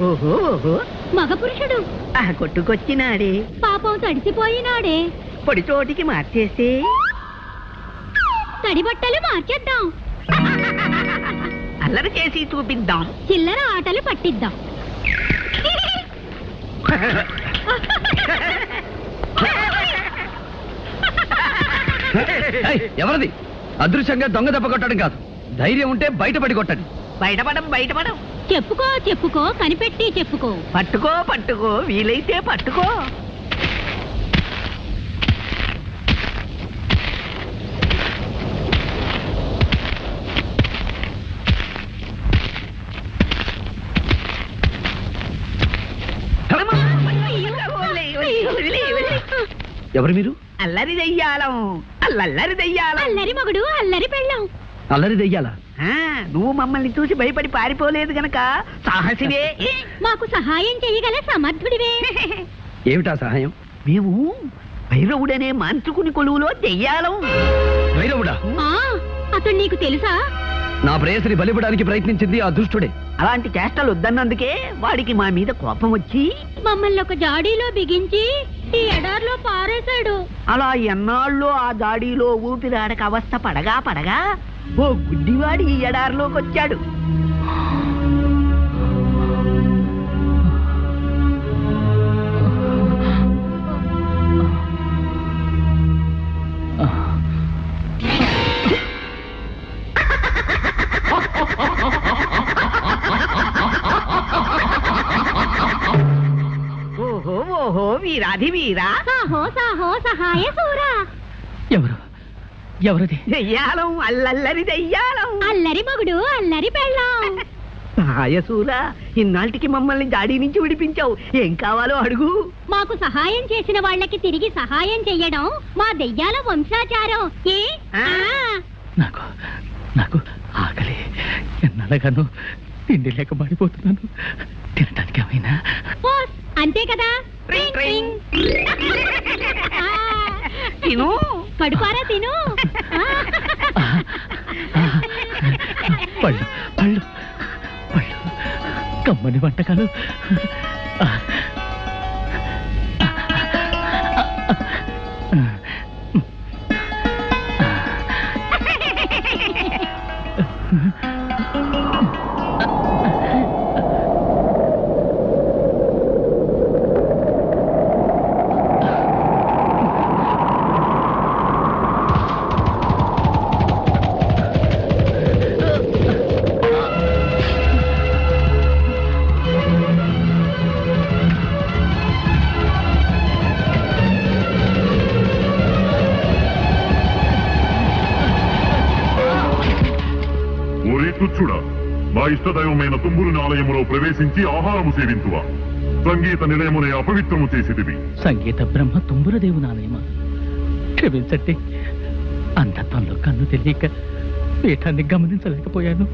ఓహో ఓహో మగ పురుషుడు కొట్టుకొచ్చినాడే, పాపం తడిసిపోయినాడే. పొడి చోటికి మార్చేస్తే తడి బట్టలు మార్చేద్దాం, అల్లరి చేసి చూపిద్దాం, చిల్లర ఆటలు పట్టిద్దాం. ఎవరిది? అదృశ్యంగా దొంగ దెబ్బ కొట్టడం కాదు, ధైర్యం ఉంటే బయటపడి కొట్టండి. బయటపడం చెప్పుకో చెప్పుకో, కనిపెట్టి చెప్పుకో. పట్టుకో వీలైతే పట్టుకో. ఎవరు మీరు? అల్లరి దెయ్యాలం, అల్లరి దెయ్యాలం. అల్లరి మగుడు, అల్లరి పెళ్ళం. అల్లరి దెయ్యాలా? నువ్వు మమ్మల్ని చూసి భయపడి పారిపోలేదు గనక సాహసివే. మాకు సహాయం చేయగల సమర్థుడివే. ఏమిటా సహాయం? మేము భైరవుడనే మాంత్రికుని కొలువులో దెయ్యాలం. భైరవుడా? అతడు నీకు తెలుసా? నా ప్రేయసిని బలిపడానికి ప్రయత్నించింది ఆ దుష్టుడే. అలాంటి చేష్టలు వద్దన్నందుకే వాడికి మా మీద కోపం వచ్చి మమ్మల్ని ఒక జాడీలో బిగించి ఈ ఎడార్లో పారేశాడు. అలా ఎన్నాళ్ళో ఆ జాడీలో ఊపిరాడక అవస్థ పడగా ఓ గుడ్డివాడి ఈ ఎడారిలోకి వచ్చాడు. ఓహో వీరాధి వీరా, సాహో సాహో సహాయ సూరా. ఎవరిది? దెయ్యాలం, అల్లరి దెయ్యాలం. అల్లరి మగుడు, అల్లరి పెళ్ళం. సహాయసూరా, ఇన్నాళ్ళకి మమ్మల్ని జాడీ నుంచి విడిపించావు. ఏం కావాలో అడుగు. మాకు సహాయం చేసిన వాళ్ళకి తిరిగి సహాయం చెయ్యడం మా దెయ్యాల వంశాచారం. నాకు ఆకలి, ఎన్నడగాను తిండి లేక పడిపోతున్నాను. తినడానికి ఏమైనా? అంతే కదా. తిను, కడుపారా తిను. పళ్ళు పళ్ళు పళ్ళు, కమ్మని వంటకాలు. తుచ్చుడా, మా ఇష్టదైవమైన తుంబురుని ఆలయములో ప్రవేశించి ఆహారము సేవింతువా? సంగీత నిలయమునే అపవిత్రము చేసిదివి. సంగీత బ్రహ్మ తుంబుర దేవుని ఆలయమా? క్షమించండి, అంధత్వంలో కన్ను తెలియక పీఠాన్ని గమనించలేకపోయాను.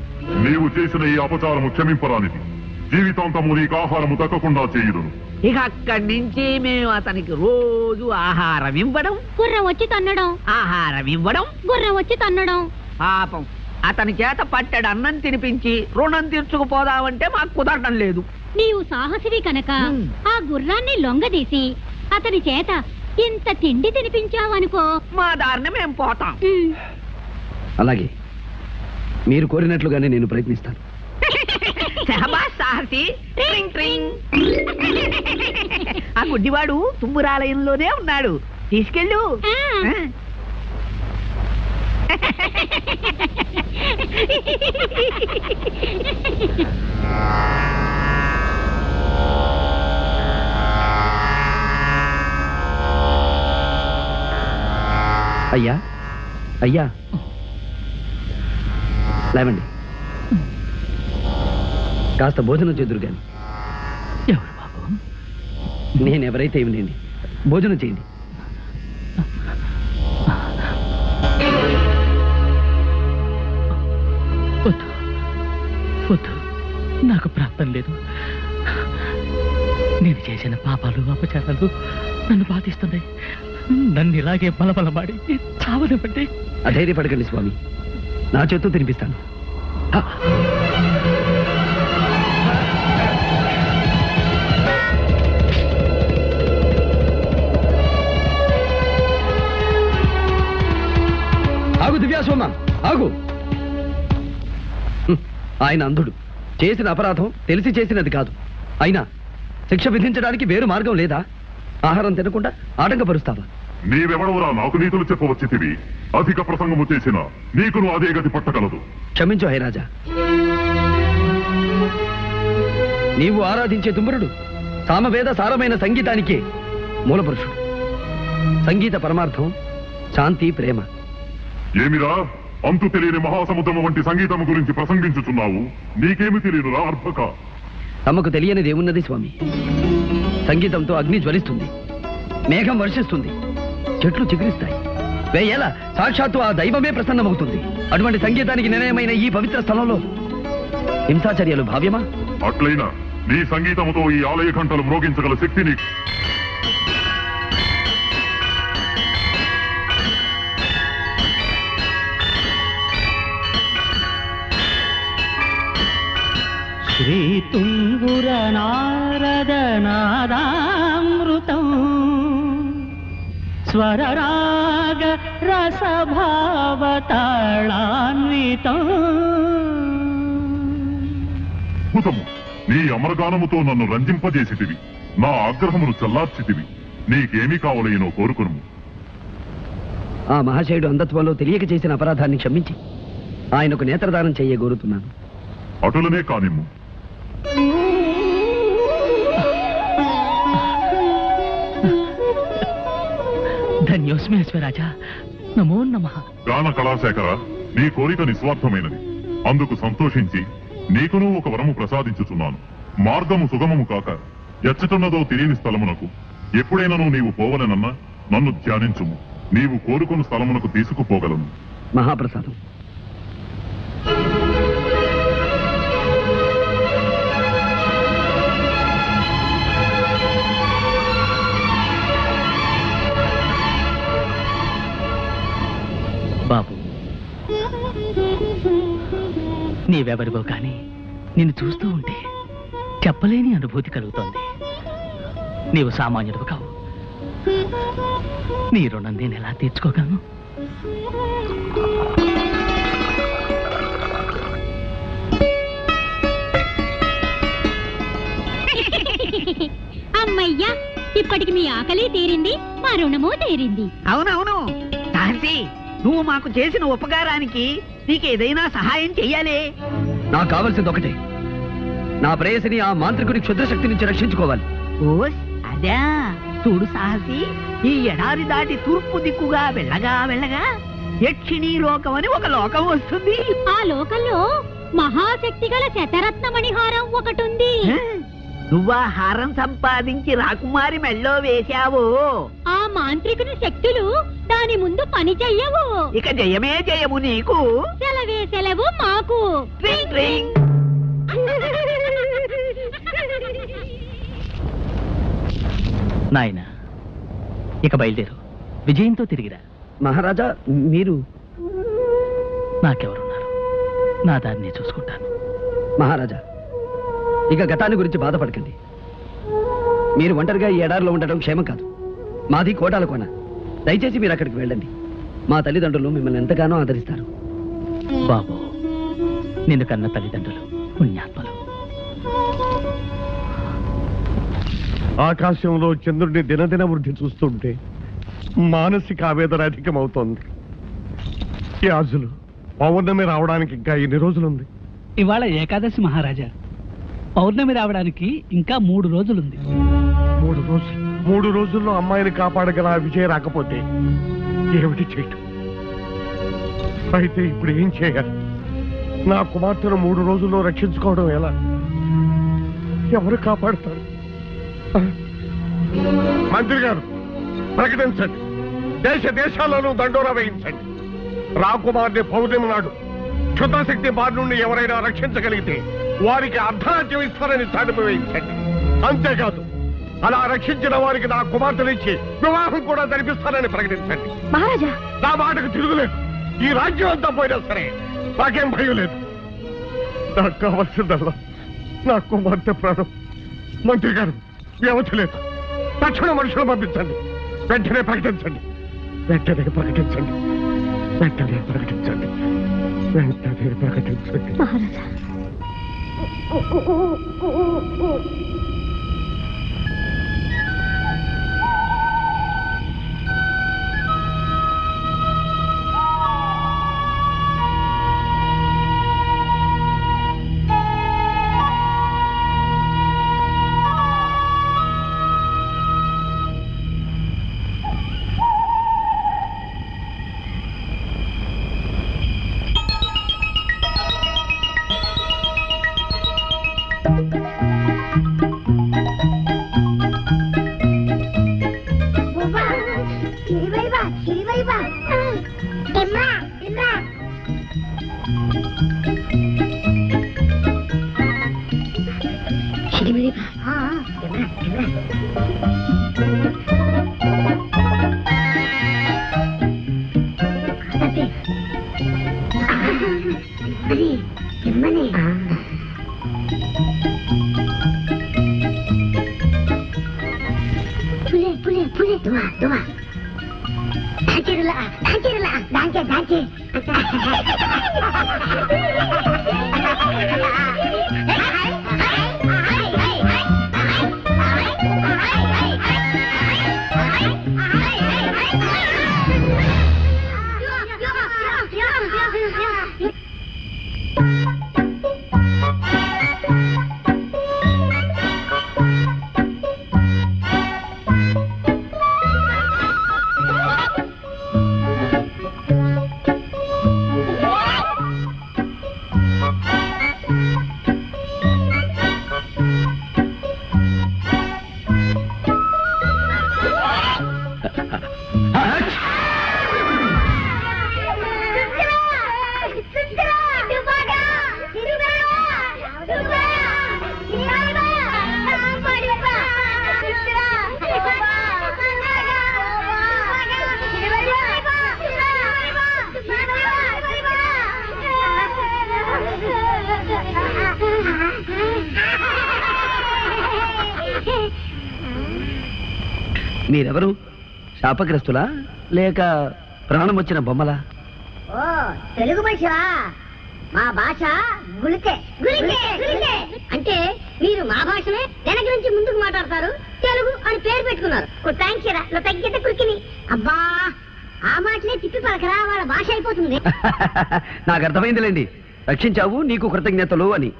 నీవు చేసిన ఈ అపచారము క్షమింపరానిది. జీవితాంతము నీకు ఆహారము తక్కకుండా చేయుదును. ఇక అక్కడి నుంచి మేము అతనికి రోజు ఆహారం ఇవ్వడం, గుర్రం వచ్చి తన్నడం, ఆహారం ఇవ్వడం, గుర్రం వచ్చి తన్నడం. పాపం అతని చేత పట్టెడు అన్నం తినిపించి రుణం తీర్చుకుపోదామంటే మాకు కుదరడం లేదు. నీవు సాహసివి కనుక ఆ గుర్రాన్ని లొంగదీసి అతని చేత ఇంత తిండి తినిపించావనుకో, మా దారిని మేము పోతాం. అలాగే మీరు కోరినట్లుగానే నేను ప్రయత్నిస్తాను. శహబాజ్ సాహసి. ఆ గుడ్డివాడు తుంబురాలయంలోనే ఉన్నాడు, తీసుకెళ్ళు. అయ్యా అయ్యా, లేవండి, కాస్త భోజనం చేదురు గాని. ఎవరు బాబు? నేనెవరైతే ఏమిటండి, భోజనం చేయండి. వద్దు వద్దు, నాకు ప్రాప్తం లేదు. నేను చేసిన పాపాలు అపచారాలు నన్ను బాధిస్తున్నాయి. నన్ను ఇలాగే బలబలమాడి చావనివ్వండి. అధైర్యపడకండి స్వామి, నా చేత్తో తినిపిస్తాను. ఆగు దివ్యాసోమ, ఆగు. ఆయన అంధుడు, చేసిన అపరాధం తెలిసి చేసినది కాదు. అయినా శిక్ష విధించడానికి వేరు మార్గం లేదా? ఆహారం తినకుండా ఆటంకపరుస్తావా? నీవెవడవురా నాకు నీతులు చెప్పవచ్చితివి? అధిక ప్రసంగము చేసిన నీకును అదే గతి పట్టగలదు. క్షమించు హైరాజా. నీవు ఆరాధించే తుమ్మురుడు సామవేద సారమైన సంగీతానికే మూలపురుషుడు. సంగీత పరమార్థం శాంతి, ప్రేమ. ఏమిరా అంతు తెలియని మహాసముద్రము వంటి సంగీతము గురించి ప్రసంగించుచున్నావు? నీకేమి తెలియనురా అర్భక? తమకు తెలియనిది ఏమున్నది స్వామి? సంగీతంతో అగ్ని జ్వలిస్తుంది, మేఘం వర్షిస్తుంది, చెట్లు చిగురిస్తాయి, వేయేలా సాక్షాత్తు ఆ దైవమే ప్రసన్నమవుతుంది. అటువంటి సంగీతానికి నిలయమైన ఈ పవిత్ర స్థలంలో హింసాచర్యలు భావ్యమా? అట్లయినా నీ సంగీతముతో ఈ ఆలయ ఘంటలు మ్రోగించగల శక్తి నీకు. శ్రీతుంగుర నారద నాదామృతం స్వరరాగ రసభావతాళాన్వితం. అద్భుతము! నీ అమరగానముతో నన్ను రంజింపజేసితివి, నా ఆగ్రహమును చల్లార్చితివి. నీకేమీ కావలేనో కోరుకును. ఆ మహాశయుడు అంధత్వంలో తెలియక చేసిన అపరాధాన్ని క్షమించి ఆయనకు నేత్రదానం చెయ్య కోరుతున్నాను. అటులనే కానిమ్ము. ధన్యోస్మేశ్వరాజా, నమో నమః. గాన కళాశేఖర, నీ కోరిక నిస్వార్థమైనది. అందుకు సంతోషించి నీకును ఒక వరము ప్రసాదించుచున్నాను. మార్గము సుగమము కాక ఎచ్చటున్నదో తెలియని స్థలమునకు ఎప్పుడైనా నీవు పోవలనన్నా నన్ను ధ్యానించుము. నీవు కోరుకున్న స్థలమునకు తీసుకుపోగలను. మహాప్రసాదం. బాబు, నీవెవరివో కానీ నిన్ను చూస్తూ ఉంటే చెప్పలేని అనుభూతి కలుగుతోంది. నీవు సామాన్యుడు కావు. నీ రుణం నేను ఎలా తీర్చుకోగలను? అమ్మయ్యా, ఇప్పటికి మీ ఆకలి తీరింది, మా రుణము తీరింది. అవునవును సహసి, నువ్వు మాకు చేసిన ఉపకారానికి నీకేదైనా సహాయం చెయ్యాలి. నాకు కావలసింది ఒకటే, నా ప్రేయసిని ఆ మాంత్రికుడి క్షుద్రశక్తి నుంచి రక్షించుకోవాలి. ఓస్ అదా. చూడు సాహసి, ఈ ఎడారి దాటి తూర్పు దిక్కుగా వెళ్ళగా వెళ్ళగా యక్షిణీ లోకం అని ఒక లోకం వస్తుంది. ఆ లోకంలో మహాశక్తి గల శతరత్నమణిహారం ఒకటుంది. నువ్వా హారం సంపాదించి రాకుమారి మెళ్ళో వేశావు. ఆ మాంత్రికుని శక్తులు దాని ముందు పని చెయ్యవు. ఇక జయమే జయము నీకు. సెలవే సెలవు మాకు. ట్రింగ్ ట్రింగ్. నాయనా, ఇక బయలుదేరు. విజయంతో తిరిగిరా. మహారాజా, మీరు? నాకెవరున్నారు? నా దారిని చూసుకుంటాను. మహారాజా, ఇక గతాన్ని గురించి బాధపడకండి. మీరు ఒంటరిగా ఈ ఎడారిలో ఉండడం క్షేమం కాదు. మాది కోటాల కోన. దయచేసి మీరు అక్కడికి వెళ్ళండి. మా తల్లిదండ్రులు మిమ్మల్ని ఎంతగానో ఆదరిస్తారు. బాబు, నిన్ను కన్న తల్లిదండ్రులు పుణ్యాత్మలు. ఆకాశంలో చంద్రుడిని దినదిన వృద్ధి చూస్తుంటే మానసిక ఆవేదన అధికమవుతోంది. యాజులు, పౌర్ణమి రావడానికి ఇంకా ఎన్ని రోజులుంది? ఇవాళ ఏకాదశి మహారాజా. పౌర్ణమి రావడానికి ఇంకా 3 రోజులుంది. 3 రోజులు? 3 రోజుల్లో అమ్మాయిని కాపాడగల ఆ విజయ రాకపోతే ఏమిటి చేయటం? అయితే ఇప్పుడు ఏం చేయాలి? నా కుమార్తెను 3 రోజుల్లో రక్షించుకోవడం ఎలా? ఎవరు కాపాడుతారు? మంత్రి గారు, ప్రకటించండి. దేశ దేశాలను దండోరా వేయించండి. రాకుమార్ని పౌర్ణమి నాడు క్షుద్రశక్తి బారి నుండి ఎవరైనా రక్షించగలిగితే వారికి అర్ధరాజ్యం ఇస్తారని చాటింపు వేయించండి. అంతేకాదు, అలా రక్షించిన వారికి నా కుమార్తెనిచ్చి వివాహం కూడా జరిపిస్తానని ప్రకటించండి. మహారాజా, నా మాటకు తిరుగులేదు. ఈ రాజ్యం అంతా పోయినా సరే నాకేం భయం లేదు. నాకు కావాల్సిందల్లా నా కుమార్తె ప్రాణం. మంత్రి గారు, వ్యవధి లేదు. తక్షణ మనుషులు పంపించండి. వెంటనే ప్రకటించండి. వెంటనే ప్రకటించండి. వెంటనే ప్రకటించండి. వెంటనే ప్రకటించండి. మహారాజా. మీరెవరు? శాపగ్రస్తులా లేక ప్రాణం వచ్చిన బొమ్మలా? ఓ తెలుగు మనిషివా? మా భాష గుళికే. అంటే మీరు మా భాషనే వెనక నుంచి ముందుకు మాట్లాడతారు, తెలుగు అని పేరు పెట్టుకున్నారు. థ్యాంక్స్రా, నువ్వు తగ్గితే కురికిని. అబ్బా, ఆ మాటలే తిప్పి పలకరా, వాళ్ళ భాష అయిపోతుంది. నాకు అర్థమైందిలేండి. రక్షించావు, నీకు కృతజ్ఞతలు అని.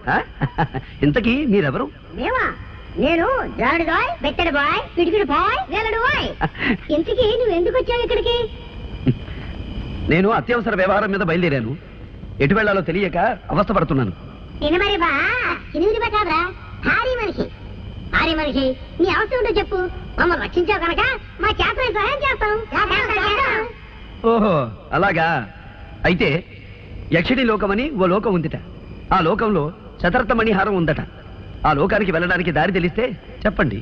ఇంతకీ మీరెవరు? మేమా? నేను జాడు బాయ్, బెత్తడి బాయ్, పిడికిడి బాయ్, వేలడు బాయ్. ఇంతకీ నువ్వు ఎందుకు వచ్చావు ఇక్కడికి? నేను అత్యవసర వ్యవహారం మీద బయలుదేరాను. ఎటు వెళ్లాలో తెలియక అవస్థపడుతున్నాను. తినమరి బా, తినిమిది కాదురా, భారీ మనిషి. భారీ మనిషి, నీ అవసరం ఉంటే చెప్పు, మమ్మల్ని రక్షించావు కనుక మా చేతనే సహాయం చేస్తాం. ఓహో, అలాగా. అయితే యక్షిణి లోకమని ఓ లోకం ఉందిట. ఆ లోకంలో శతరత్న మణిహారం ఉందట. ఆ లోకానికి వెళ్ళడానికి దారి తెలిస్తే చెప్పండి.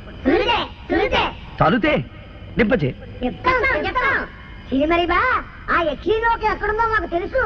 చాలుతే నింపచే. సిరిమరి బా, ఆ యక్షిలోకి ఎక్కడుందో మాకు తెలుసు.